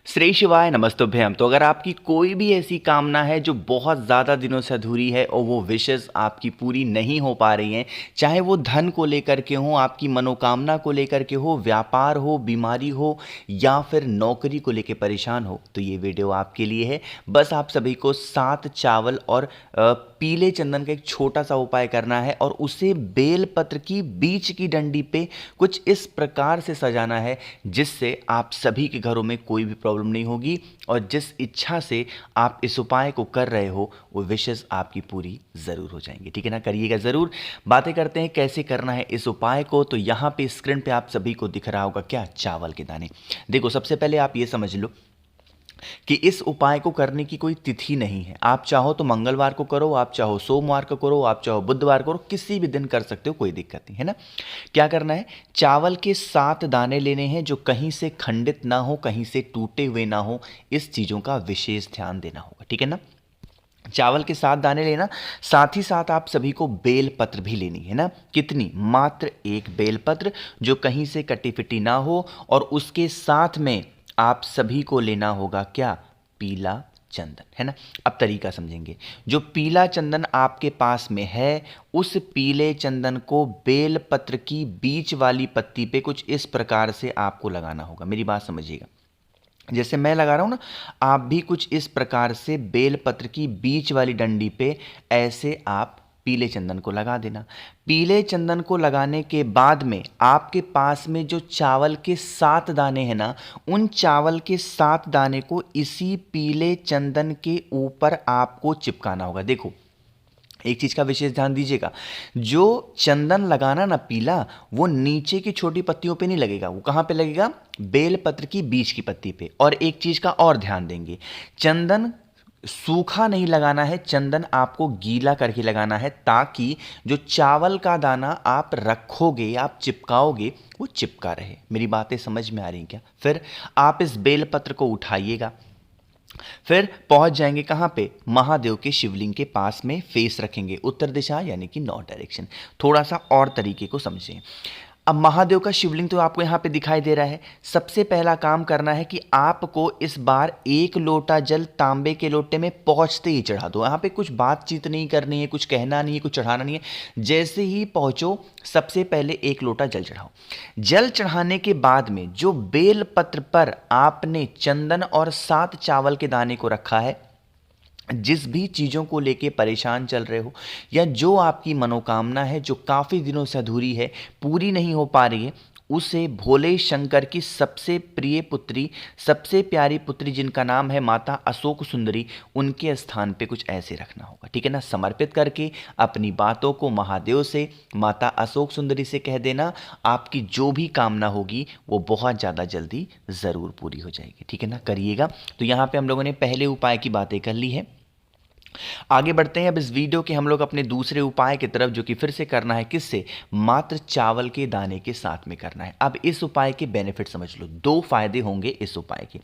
श्री शिवाय नमस्तुभ्यम। तो अगर आपकी कोई भी ऐसी कामना है जो बहुत ज़्यादा दिनों से अधूरी है और वो विशेष आपकी पूरी नहीं हो पा रही हैं, चाहे वो धन को लेकर के हो, आपकी मनोकामना को लेकर के हो, व्यापार हो, बीमारी हो या फिर नौकरी को लेकर परेशान हो, तो ये वीडियो आपके लिए है। बस आप सभी को 7 चावल और पीले चंदन का एक छोटा सा उपाय करना है और उसे बेलपत्र की बीच की डंडी पे कुछ इस प्रकार से सजाना है जिससे आप सभी के घरों में कोई भी प्रॉब्लम नहीं होगी और जिस इच्छा से आप इस उपाय को कर रहे हो वो विशेष आपकी पूरी ज़रूर हो जाएंगी। ठीक है ना, करिएगा ज़रूर। बातें करते हैं कैसे करना है इस उपाय को। तो यहाँ पे स्क्रीन पे आप सभी को दिख रहा होगा क्या, चावल के दाने। देखो, सबसे पहले आप ये समझ लो कि इस उपाय को करने की कोई तिथि नहीं है। आप चाहो तो मंगलवार को करो, आप चाहो सोमवार को करो, आप चाहो बुधवार को करो, किसी भी दिन कर सकते हो, कोई दिक्कत नहीं है ना। क्या करना है, चावल के 7 दाने लेने हैं जो कहीं से खंडित ना हो, कहीं से टूटे हुए ना हो। इस चीज़ों का विशेष ध्यान देना होगा, ठीक है ना। चावल के 7 दाने लेना, साथ ही साथ आप सभी को बेल पत्र भी लेनी है ना। कितनी, मात्र एक बेल पत्र जो कहीं से कटी फिटी ना हो। और उसके साथ में आप सभी को लेना होगा क्या, पीला चंदन, है ना। अब तरीका समझेंगे। जो पीला चंदन आपके पास में है उस पीले चंदन को बेल पत्र की बीच वाली पत्ती पे कुछ इस प्रकार से आपको लगाना होगा। मेरी बात समझिएगा, जैसे मैं लगा रहा हूं ना, आप भी कुछ इस प्रकार से बेल पत्र की बीच वाली डंडी पे ऐसे आप पीले चंदन को लगा देना। पीले चंदन को लगाने के बाद में आपके पास में जो चावल के 7 दाने हैं ना, उन चावल के 7 दाने को इसी पीले चंदन के ऊपर आपको चिपकाना होगा। देखो, एक चीज का विशेष ध्यान दीजिएगा, जो चंदन लगाना ना पीला, वो नीचे की छोटी पत्तियों पे नहीं लगेगा। वो कहां पे लगेगा, बेलपत्र की बीच की पत्ती पे। और एक चीज का और ध्यान देंगे, चंदन सूखा नहीं लगाना है, चंदन आपको गीला करके लगाना है ताकि जो चावल का दाना आप रखोगे, आप चिपकाओगे, वो चिपका रहे। मेरी बातें समझ में आ रही हैं क्या। फिर आप इस बेलपत्र को उठाइएगा, फिर पहुंच जाएंगे कहां पे, महादेव के शिवलिंग के पास में फेस रखेंगे उत्तर दिशा यानी कि नॉर्थ डायरेक्शन। थोड़ा सा और तरीके को समझें। अब महादेव का शिवलिंग तो आपको यहां पे दिखाई दे रहा है। सबसे पहला काम करना है कि आपको इस बार 1 लोटा जल तांबे के लोटे में पहुंचते ही चढ़ा दो। यहां पे कुछ बातचीत नहीं करनी है, कुछ कहना नहीं है, कुछ चढ़ाना नहीं है। जैसे ही पहुंचो सबसे पहले 1 लोटा जल चढ़ाओ। जल चढ़ाने के बाद में जो बेल पत्र पर आपने चंदन और 7 चावल के दाने को रखा है, जिस भी चीज़ों को लेके परेशान चल रहे हो या जो आपकी मनोकामना है जो काफ़ी दिनों से अधूरी है, पूरी नहीं हो पा रही है, उसे भोले शंकर की सबसे प्रिय पुत्री, सबसे प्यारी पुत्री जिनका नाम है माता अशोक सुंदरी, उनके स्थान पे कुछ ऐसे रखना होगा। ठीक है ना। समर्पित करके अपनी बातों को महादेव से, माता अशोक सुंदरी से कह देना, आपकी जो भी कामना होगी वो बहुत ज़्यादा जल्दी ज़रूर पूरी हो जाएगी। ठीक है ना, करिएगा। तो यहाँ पे हम लोगों ने पहले उपाय की बातें कर ली है। आगे बढ़ते हैं अब इस वीडियो के हम लोग अपने दूसरे उपाय की तरफ, जो कि फिर से करना है किससे, मात्र चावल के दाने के साथ में करना है। अब इस उपाय के बेनिफिट समझ लो। 2 फायदे होंगे इस उपाय के।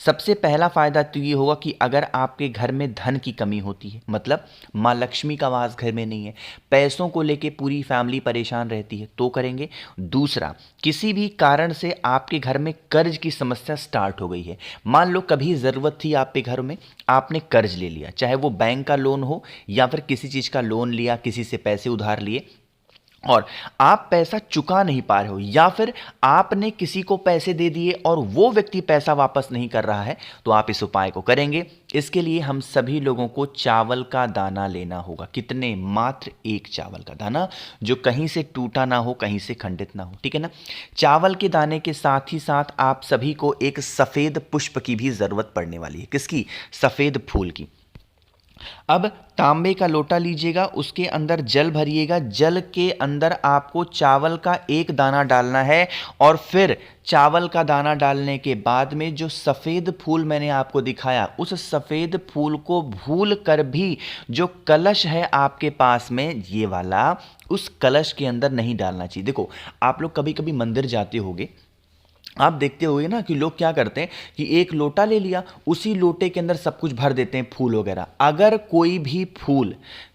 सबसे पहला फायदा तो ये होगा कि अगर आपके घर में धन की कमी होती है, मतलब माँ लक्ष्मी का वास घर में नहीं है, पैसों को लेके पूरी फैमिली परेशान रहती है, तो करेंगे। दूसरा, किसी भी कारण से आपके घर में कर्ज की समस्या स्टार्ट हो गई है। मान लो कभी ज़रूरत थी आप पे घर में, आपने कर्ज ले लिया, चाहे वो बैंक का लोन हो या फिर किसी चीज़ का लोन लिया, किसी से पैसे उधार लिए और आप पैसा चुका नहीं पा रहे हो, या फिर आपने किसी को पैसे दे दिए और वो व्यक्ति पैसा वापस नहीं कर रहा है, तो आप इस उपाय को करेंगे। इसके लिए हम सभी लोगों को चावल का दाना लेना होगा। कितने, मात्र 1 चावल का दाना जो कहीं से टूटा ना हो, कहीं से खंडित ना हो। ठीक है ना। चावल के दाने के साथ ही साथ आप सभी को एक सफ़ेद पुष्प की भी ज़रूरत पड़ने वाली है। किसकी, सफ़ेद फूल की। अब तांबे का लोटा लीजिएगा, उसके अंदर जल भरिएगा, जल के अंदर आपको चावल का 1 दाना डालना है और फिर चावल का दाना डालने के बाद में जो सफ़ेद फूल मैंने आपको दिखाया, उस सफ़ेद फूल को भूल कर भी जो कलश है आपके पास में ये वाला, उस कलश के अंदर नहीं डालना चाहिए। देखो, आप लोग कभी कभी मंदिर जाते होंगे, आप देखते होंगे ना कि लोग क्या करते हैं कि 1 लोटा ले लिया, उसी लोटे के अंदर सब कुछ भर देते हैं, फूल वगैरह। अगर कोई भी फूल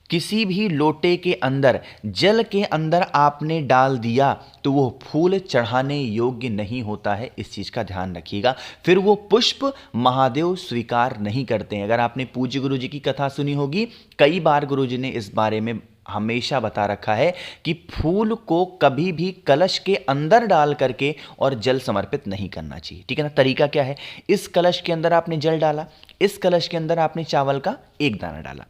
किसी भी लोटे के अंदर जल के अंदर आपने डाल दिया तो वो फूल चढ़ाने योग्य नहीं होता है, इस चीज का ध्यान रखिएगा। फिर वो पुष्प महादेव स्वीकार नहीं करते हैं। अगर आपने पूज्य गुरु जी की कथा सुनी होगी, कई बार गुरु जी ने इस बारे में हमेशा बता रखा है कि फूल को कभी भी कलश के अंदर डाल करके और जल समर्पित नहीं करना चाहिए। ठीक है ना। तरीका क्या है, इस कलश के अंदर आपने जल डाला, इस कलश के अंदर आपने चावल का एक दाना डाला।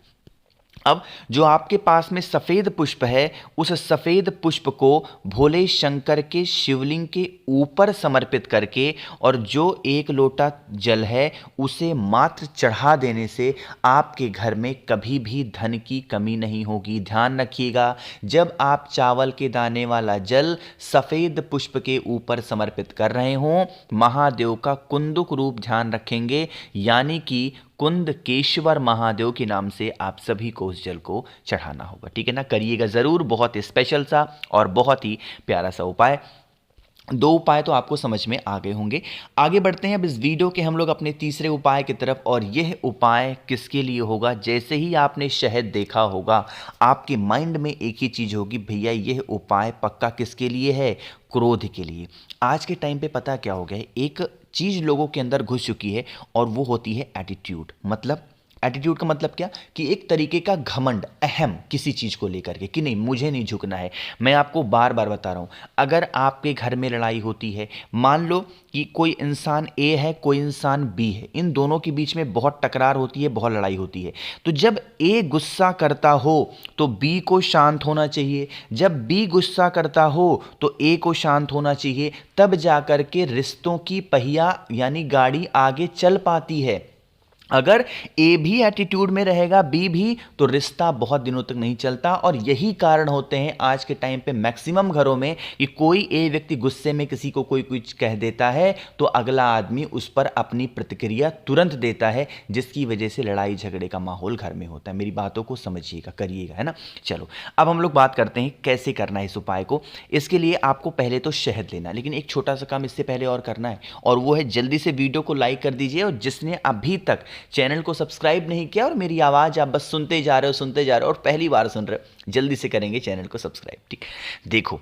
अब जो आपके पास में सफेद पुष्प है, उस सफेद पुष्प को भोले शंकर के शिवलिंग के ऊपर समर्पित करके और जो एक लोटा जल है उसे मात्र चढ़ा देने से आपके घर में कभी भी धन की कमी नहीं होगी। ध्यान रखिएगा, जब आप चावल के दाने वाला जल सफेद पुष्प के ऊपर समर्पित कर रहे हों, महादेव का कुंदुक रूप ध्यान रखेंगे, यानी कि कुंदकेश्वर महादेव के नाम से आप सभी को उस जल को चढ़ाना होगा। ठीक है ना। करिएगा जरूर, बहुत ही स्पेशल सा और बहुत ही प्यारा सा उपाय। दो उपाय तो आपको समझ में आ गए होंगे। आगे बढ़ते हैं अब इस वीडियो के हम लोग अपने तीसरे उपाय की तरफ, और यह उपाय किसके लिए होगा। जैसे ही आपने शहद देखा होगा, आपके माइंड में एक ही चीज होगी, भैया यह उपाय पक्का किसके लिए है, क्रोध के लिए। आज के टाइम पे पता क्या हो गया है, एक चीज लोगों के अंदर घुस चुकी है और वो होती है एटीट्यूड। मतलब एटीट्यूड का मतलब क्या, कि एक तरीके का घमंड, अहम किसी चीज को लेकर के कि नहीं मुझे नहीं झुकना है। मैं आपको बार बार बता रहा हूं, अगर आपके घर में लड़ाई होती है, मान लो कि कोई इंसान ए है, कोई इंसान बी है, इन दोनों के बीच में बहुत टकरार होती है, बहुत लड़ाई होती है, तो जब ए गुस्सा करता हो तो बी को शांत होना चाहिए, जब बी गुस्सा करता हो तो ए को शांत होना चाहिए, तब जाकर के रिश्तों की पहिया यानी गाड़ी आगे चल पाती है। अगर ए भी एटीट्यूड में रहेगा, बी भी, तो रिश्ता बहुत दिनों तक नहीं चलता। और यही कारण होते हैं आज के टाइम पे मैक्सिमम घरों में कि कोई ए व्यक्ति गुस्से में किसी को कोई कुछ कह देता है तो अगला आदमी उस पर अपनी प्रतिक्रिया तुरंत देता है, जिसकी वजह से लड़ाई झगड़े का माहौल घर में होता है। मेरी बातों को समझिएगा, करिएगा, है ना। चलो अब हम लोग बात करते हैं कैसे करना है इस उपाय को। इसके लिए आपको पहले तो शहद लेना है, लेकिन एक छोटा सा काम इससे पहले और करना है, और वो है जल्दी से वीडियो को लाइक कर दीजिए। और जिसने अभी तक चैनल को सब्सक्राइब नहीं किया और मेरी आवाज आप बस सुनते जा रहे हो और पहली बार सुन रहे हो, जल्दी से करेंगे चैनल को सब्सक्राइब। ठीक, देखो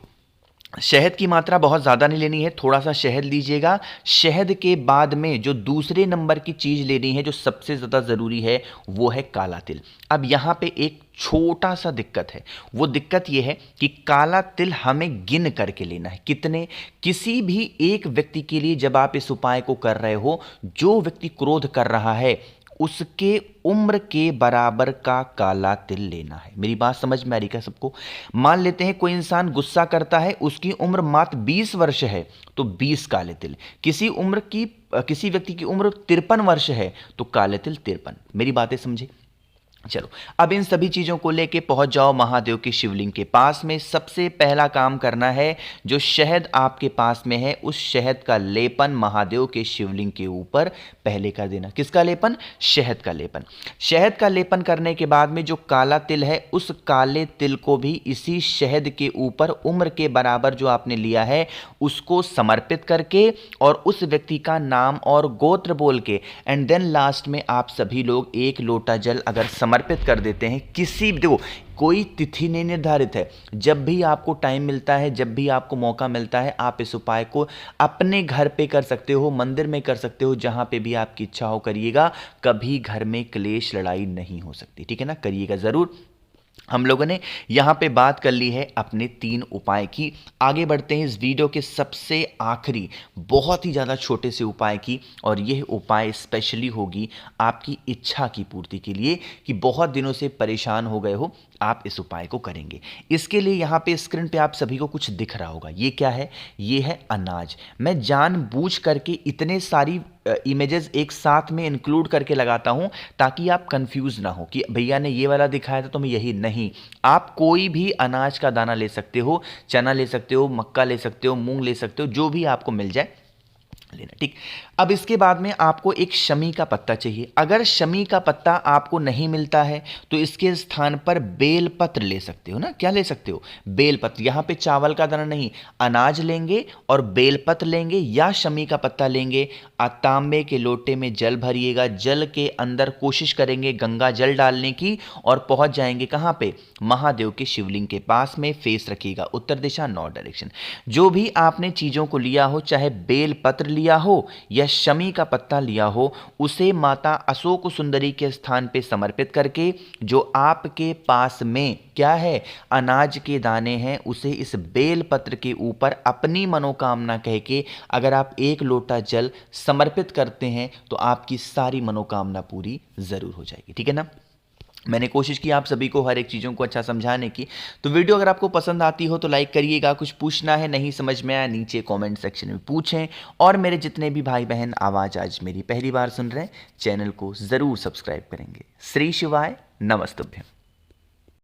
शहद की मात्रा बहुत ज़्यादा नहीं लेनी है, थोड़ा सा शहद लीजिएगा। शहद के बाद में जो दूसरे नंबर की चीज़ लेनी है, जो सबसे ज़्यादा ज़रूरी है, वो है काला तिल। अब यहाँ पे एक छोटा सा दिक्कत है, वो दिक्कत ये है कि काला तिल हमें गिन करके लेना है। कितने, किसी भी एक व्यक्ति के लिए जब आप इस उपाय को कर रहे हो, जो व्यक्ति क्रोध कर रहा है उसके उम्र के बराबर का काला तिल लेना है। मेरी बात समझ में आ रही क्या सबको। मान लेते हैं कोई इंसान गुस्सा करता है, उसकी उम्र मात्र 20 वर्ष है तो 20 काले तिल। किसी व्यक्ति की उम्र 53 वर्ष है तो काले तिल 53। मेरी बातें समझे। चलो अब इन सभी चीजों को लेके पहुंच जाओ महादेव के शिवलिंग के पास में। सबसे पहला काम करना है, जो शहद आपके पास में है उस शहद का लेपन महादेव के शिवलिंग के ऊपर पहले कर देना। किसका लेपन, शहद का लेपन। शहद का लेपन करने के बाद में जो काला तिल है, उस काले तिल को भी इसी शहद के ऊपर उम्र के बराबर जो आपने लिया है उसको समर्पित करके और उस व्यक्ति का नाम और गोत्र बोल के, एंड देन लास्ट में आप सभी लोग एक लोटा जल अगर समर्पित कर देते हैं। किसी देखो कोई तिथि नहीं निर्धारित है, जब भी आपको टाइम मिलता है, जब भी आपको मौका मिलता है, आप इस उपाय को अपने घर पे कर सकते हो, मंदिर में कर सकते हो, जहां पे भी आपकी इच्छा हो करिएगा। कभी घर में क्लेश लड़ाई नहीं हो सकती। ठीक है ना, करिएगा जरूर। हम लोगों ने यहाँ पे बात कर ली है अपने 3 उपाय की। आगे बढ़ते हैं इस वीडियो के सबसे आखिरी बहुत ही ज़्यादा छोटे से उपाय की, और यह उपाय स्पेशली होगी आपकी इच्छा की पूर्ति के लिए कि बहुत दिनों से परेशान हो गए हो, आप इस उपाय को करेंगे। इसके लिए यहाँ पे स्क्रीन पे आप सभी को कुछ दिख रहा होगा, ये क्या है, ये है अनाज। मैं जानबूझ करके इतने सारी इमेजेस एक साथ में इंक्लूड करके लगाता हूं ताकि आप कंफ्यूज ना हो कि भैया ने ये वाला दिखाया था तो मैं यही नहीं। आप कोई भी अनाज का दाना ले सकते हो, चना ले सकते हो, मक्का ले सकते हो, मूंग ले सकते हो, जो भी आपको मिल जाए लेना। ठीक, अब इसके बाद में आपको एक शमी का पत्ता चाहिए। अगर शमी का पत्ता आपको नहीं मिलता है तो इसके स्थान पर बेलपत्र ले सकते हो ना। क्या ले सकते हो? बेलपत्र। यहां पे चावल का दाना नहीं, अनाज लेंगे और बेलपत्र लेंगे या शमी का पत्ता लेंगे। तांबे के लोटे में जल भरिएगा, जल के अंदर कोशिश करेंगे गंगा जल डालने की और पहुंच जाएंगे कहां पे? महादेव के शिवलिंग के पास में। फेस रखिएगा उत्तर दिशा, नॉर्थ डायरेक्शन। जो भी आपने चीजों को लिया हो, चाहे बेलपत्र लिया हो या शमी का पत्ता लिया हो, उसे माता अशोक सुंदरी के स्थान पे समर्पित करके जो आपके पास में क्या है, अनाज के दाने हैं, उसे इस बेल पत्र के ऊपर अपनी मनोकामना कह के अगर आप एक लोटा जल समर्पित करते हैं तो आपकी सारी मनोकामना पूरी जरूर हो जाएगी। ठीक है ना। मैंने कोशिश की आप सभी को हर एक चीज़ों को अच्छा समझाने की। तो वीडियो अगर आपको पसंद आती हो तो लाइक करिएगा। कुछ पूछना है, नहीं समझ में आया, नीचे कमेंट सेक्शन में पूछें। और मेरे जितने भी भाई बहन आवाज़ आज मेरी पहली बार सुन रहे हैं, चैनल को ज़रूर सब्सक्राइब करेंगे। श्री शिवाय, नमस्तुभ्यम।